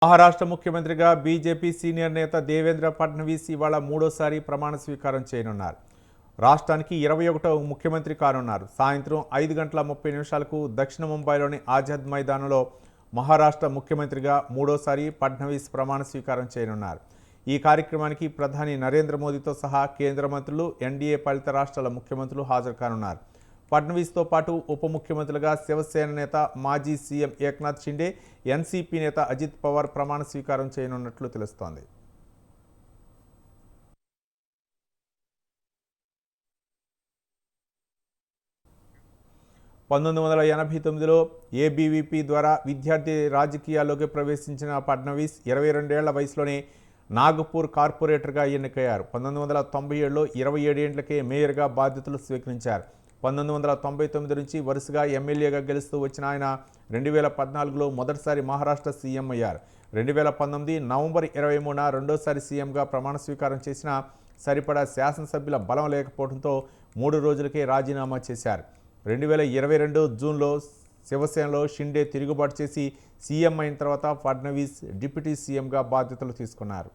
మహారాష్ట్ర ముఖ్యమంత్రిగా BJP senior నేత దేవేంద్ర ఫడ్నవీస్ ఇవాళ మూడోసారి ప్రమాణ స్వీకారం చేయనున్నారు. రాష్ట్రానికి 21వ ముఖ్యమంత్రి కానున్నారు. సాయంత్రం 5:30 దక్షిణ ముంబైలోని ఆజాద్ మైదానంలో మహారాష్ట్ర ముఖ్యమంత్రిగా మూడోసారి ఫడ్నవీస్ ప్రమాణ స్వీకారం చేయనున్నారు. ఈ కార్యక్రమానికి ప్రధాని నరేంద్ర మోదీతో సహా కేంద్ర మంత్రులు, ఎన్డీఏ పాలిత రాష్ట్రాల ముఖ్యమంత్రులు హాజరు కానున్నారు. ఫడ్నవీస్తో పాటు ఉప ముఖ్యమంత్రులుగా శివసేన నేత మాజీ సీఎం ఏక్నాథ్ షిండే, ఎన్సీపీ నేత అజిత్ పవార్ ప్రమాణ స్వీకారం చేయనున్నట్లు తెలుస్తోంది. (1989) ఏబీవీపీ ద్వారా విద్యార్థి రాజకీయాల్లోకి ప్రవేశించిన ఫడ్నవీస్ 22 ఏళ్ల వయసులోనే నాగపూర్ కార్పొరేటర్గా ఎన్నికయ్యారు. 1997లో 27 ఏళ్లకే మేయర్గా బాధ్యతలు స్వీకరించారు. 1999 నుంచి వరుసగా ఎమ్మెల్యేగా గెలుస్తూ వచ్చిన ఆయన 2014లో మొదటిసారి మహారాష్ట్ర సీఎం అయ్యారు. 2019 నవంబర్ 23న రెండోసారి సీఎంగా ప్రమాణ స్వీకారం చేసిన సరిపడా శాసనసభ్యుల బలం లేకపోవడంతో 3 రోజులకే రాజీనామా చేశారు. 2022 జూన్లో శివసేనలో షిండే తిరుగుబాటు చేసి సీఎం అయిన తర్వాత ఫడ్నవీస్ డిప్యూటీ సీఎంగా బాధ్యతలు తీసుకున్నారు.